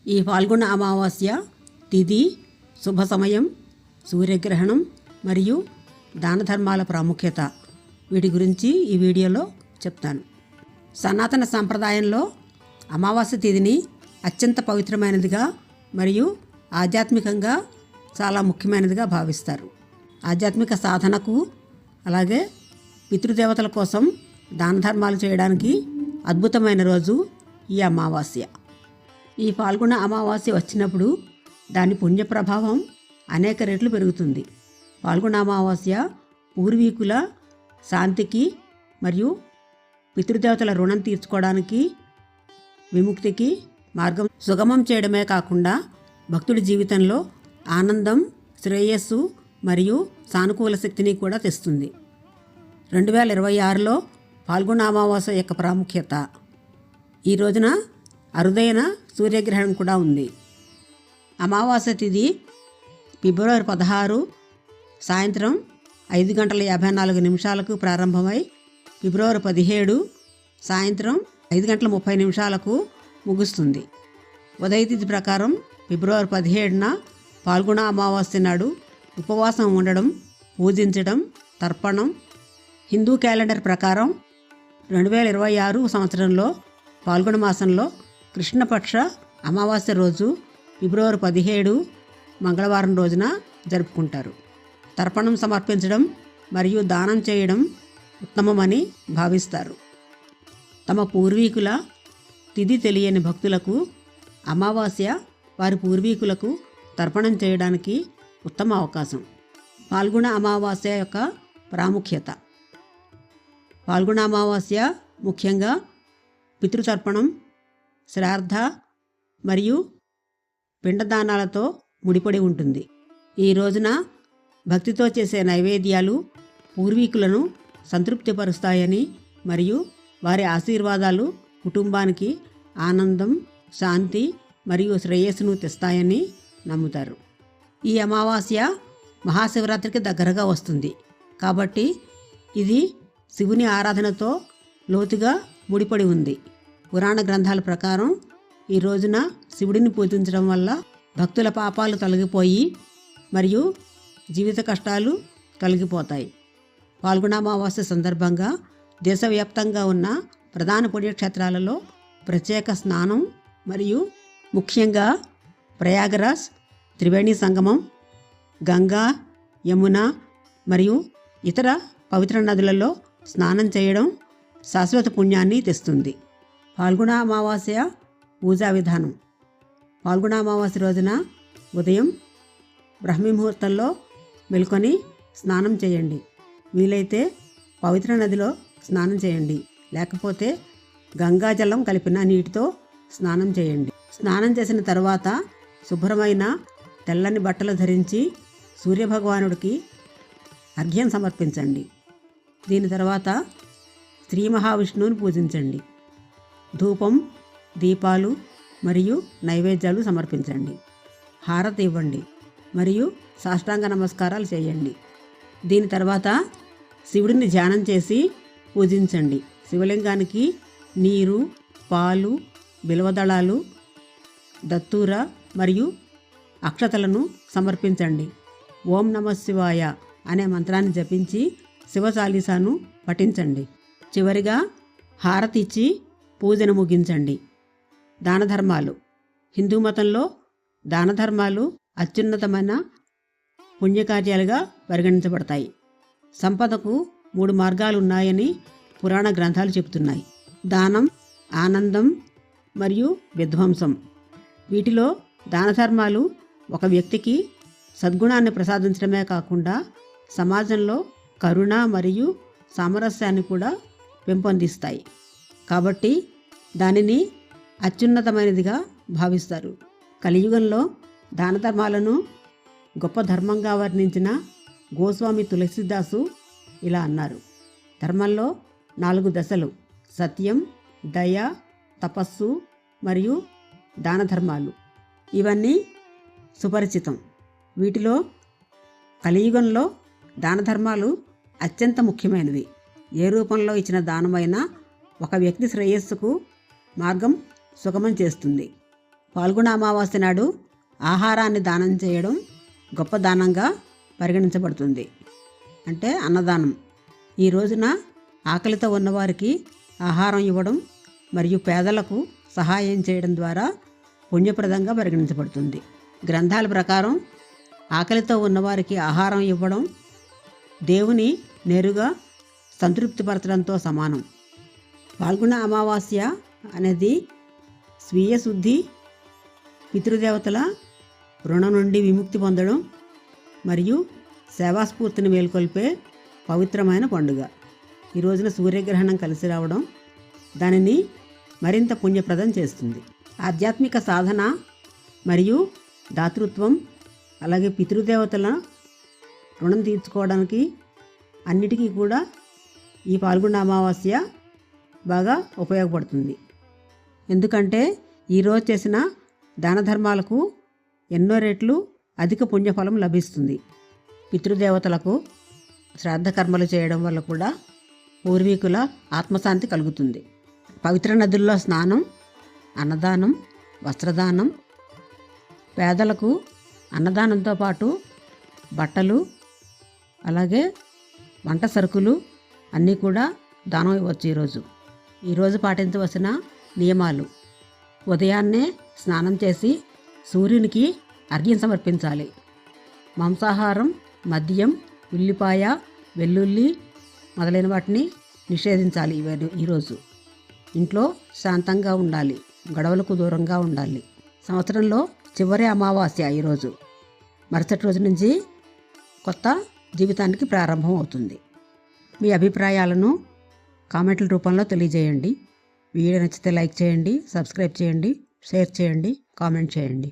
ఈ పాల్గొన అమావాస్య తిథి, శుభ సమయం, సూర్యగ్రహణం మరియు దాన ధర్మాల ప్రాముఖ్యత వీటి గురించి ఈ వీడియోలో చెప్తాను. సనాతన సాంప్రదాయంలో అమావాస్య తిథిని అత్యంత పవిత్రమైనదిగా మరియు ఆధ్యాత్మికంగా చాలా ముఖ్యమైనదిగా భావిస్తారు. ఆధ్యాత్మిక సాధనకు అలాగే పితృదేవతల కోసం దాన ధర్మాలు చేయడానికి అద్భుతమైన రోజు ఈ అమావాస్య. ఈ పాల్గొన అమావాస్య వచ్చినప్పుడు దాని పుణ్య ప్రభావం అనేక రెట్లు పెరుగుతుంది. పాల్గొన అమావాస్య పూర్వీకుల శాంతికి మరియు పితృదేవతల రుణం తీర్చుకోవడానికి, విముక్తికి మార్గం సుగమం చేయడమే కాకుండా భక్తుడి జీవితంలో ఆనందం, శ్రేయస్సు మరియు సానుకూల శక్తిని కూడా తెస్తుంది. 2026లో పాల్గొన అమావాస్య యొక్క ప్రాముఖ్యత. ఈ రోజున అరుదైన సూర్యగ్రహణం కూడా ఉంది. అమావాస్య తిథి ఫిబ్రవరి 16 సాయంత్రం 5:54 ప్రారంభమై ఫిబ్రవరి 17 సాయంత్రం 5:30 ముగుస్తుంది. ఉదయతిథి ప్రకారం ఫిబ్రవరి 17న పాల్గొన అమావాస్య నాడు ఉపవాసం ఉండడం, పూజించడం, తర్పణం. హిందూ క్యాలెండర్ ప్రకారం 2026 సంవత్సరంలో పాల్గొన మాసంలో కృష్ణపక్ష అమావాస్య రోజు ఫిబ్రవరి 17 మంగళవారం రోజున జరుపుకుంటారు. తర్పణం సమర్పించడం మరియు దానం చేయడం ఉత్తమమని భావిస్తారు. తమ పూర్వీకుల తిథి తెలియని భక్తులకు అమావాస్య వారి పూర్వీకులకు తర్పణం చేయడానికి ఉత్తమ అవకాశం. పాల్గొన అమావాస్య యొక్క ప్రాముఖ్యత. పాల్గొన అమావాస్య ముఖ్యంగా పితృతర్పణం, శ్రాద్ధ మరియు పిండదానాలతో ముడిపడి ఉంటుంది. ఈ రోజున భక్తితో చేసే నైవేద్యాలు పూర్వీకులను సంతృప్తిపరుస్తాయని మరియు వారి ఆశీర్వాదాలు కుటుంబానికి ఆనందం, శాంతి మరియు శ్రేయస్సును తెస్తాయని నమ్ముతారు. ఈ అమావాస్య మహాశివరాత్రికి దగ్గరగా వస్తుంది కాబట్టి ఇది శివుని ఆరాధనతో లోతుగా ముడిపడి ఉంది. పురాణ గ్రంథాల ప్రకారం ఈ రోజున శివుడిని పూజించడం వల్ల భక్తుల పాపాలు తొలగిపోయి మరియు జీవిత కష్టాలు తొలగిపోతాయి. పాల్గొన అమావాస్య సందర్భంగా దేశవ్యాప్తంగా ఉన్న ప్రధాన పుణ్యక్షేత్రాలలో ప్రత్యేక స్నానం మరియు ముఖ్యంగా ప్రయాగరాజ్, త్రివేణి సంగమం, గంగా, యమున మరియు ఇతర పవిత్ర నదులలో స్నానం చేయడం శాశ్వత పుణ్యాన్ని తెస్తుంది. పాల్గొన అమావాస్య పూజా విధానం. పాల్గొన అమావాస్య రోజున ఉదయం బ్రహ్మముహూర్తంలో మెలుకొని స్నానం చేయండి. వీలైతే పవిత్ర నదిలో స్నానం చేయండి, లేకపోతే గంగాజలం కలిపిన నీటితో స్నానం చేయండి. స్నానం చేసిన తర్వాత శుభ్రమైన తెల్లని బట్టలు ధరించి సూర్యభగవానుడికి అర్ఘ్యం సమర్పించండి. దీని తర్వాత శ్రీ మహావిష్ణువుని పూజించండి. ధూపం, దీపాలు మరియు నైవేద్యాలు సమర్పించండి. హారతి ఇవ్వండి మరియు సాష్టాంగ నమస్కారాలు చేయండి. దీని తర్వాత శివుడిని ధ్యానం చేసి పూజించండి. శివలింగానికి నీరు, పాలు, బిల్వదళాలు, దత్తూర మరియు అక్షతలను సమర్పించండి. ఓం నమః శివాయ అనే మంత్రాన్ని జపించి శివ చాలీసాను పఠించండి. చివరిగా హారతి ఇచ్చి పూజను ముగించండి. దాన ధర్మాలు. హిందూ మతంలో దాన ధర్మాలు అత్యున్నతమైన పుణ్యకార్యాలుగా పరిగణించబడతాయి. సంపదకు 3 మార్గాలు ఉన్నాయని పురాణ గ్రంథాలు చెబుతున్నాయి: దానం, ఆనందం మరియు విధ్వంసం. వీటిలో దాన ధర్మాలు ఒక వ్యక్తికి సద్గుణాన్ని ప్రసాదించడమే కాకుండా సమాజంలో కరుణ మరియు సామరస్యాన్ని కూడా పెంపొందిస్తాయి. కాబట్టి దానిని అత్యున్నతమైనదిగా భావిస్తారు. కలియుగంలో దాన ధర్మాలను గొప్ప ధర్మంగా వర్ణించిన గోస్వామి తులసీదాసు ఇలా అన్నారు: ధర్మంలో 4 దశలు: సత్యం, దయ, తపస్సు మరియు దాన ధర్మాలు. ఇవన్నీ సుపరిచితం. వీటిలో కలియుగంలో దాన ధర్మాలు అత్యంత ముఖ్యమైనవి. ఏ రూపంలో ఇచ్చిన దానమైనా ఒక వ్యక్తి శ్రేయస్సుకు మార్గం సుగమం చేస్తుంది. పాల్గొన అమావాస్య నాడు ఆహారాన్ని దానం చేయడం గొప్ప దానంగా పరిగణించబడుతుంది. అంటే అన్నదానం. ఈ రోజున ఆకలితో ఉన్నవారికి ఆహారం ఇవ్వడం మరియు పేదలకు సహాయం చేయడం ద్వారా పుణ్యప్రదంగా పరిగణించబడుతుంది. గ్రంథాల ప్రకారం ఆకలితో ఉన్నవారికి ఆహారం ఇవ్వడం దేవుని నేరుగా సంతృప్తిపరచడంతో సమానం. పాల్గొన అమావాస్య అనేది స్వీయ శుద్ధి, పితృదేవతల రుణం నుండి విముక్తి పొందడం మరియు సేవాస్ఫూర్తిని మేల్కొల్పే పవిత్రమైన పండుగ. ఈ రోజున సూర్యగ్రహణం కలిసి రావడం దానిని మరింత పుణ్యప్రదం చేస్తుంది. ఆధ్యాత్మిక సాధన మరియు దాతృత్వం, అలాగే పితృదేవతల రుణం తీర్చుకోవడానికి అన్నిటికీ కూడా ఈ పాల్గొన అమావాస్య బాగా ఉపయోగపడుతుంది. ఎందుకంటే ఈరోజు చేసిన దాన ధర్మాలకు ఎన్నో రెట్లు అధిక పుణ్యఫలం లభిస్తుంది. పితృదేవతలకు శ్రాద్ధ కర్మలు చేయడం వల్ల కూడా పూర్వీకుల ఆత్మశాంతి కలుగుతుంది. పవిత్ర నదుల్లో స్నానం, అన్నదానం, వస్త్రదానం, పేదలకు అన్నదానంతో పాటు బట్టలు, అలాగే వంట సరుకులు అన్నీ కూడా దానం ఇవ్వచ్చు. ఈరోజు పాటించవలసిన నియమాలు: ఉదయాన్నే స్నానం చేసి సూర్యునికి అర్ఘ్యం సమర్పించాలి. మాంసాహారం, మద్యం, ఉల్లిపాయ, వెల్లుల్లి మొదలైన వాటిని నిషేధించాలి. ఈరోజు ఇంట్లో శాంతంగా ఉండాలి, గొడవలకు దూరంగా ఉండాలి. సంవత్సరంలో చివరి అమావాస్య ఈరోజు. మరుసటి రోజు నుంచి కొత్త జీవితానికి ప్రారంభం అవుతుంది. మీ అభిప్రాయాలను కామెంట్ల రూపంలో తెలియజేయండి. వీడియో నచ్చితే లైక్ చేయండి, సబ్స్క్రైబ్ చేయండి, షేర్ చేయండి, కామెంట్ చేయండి.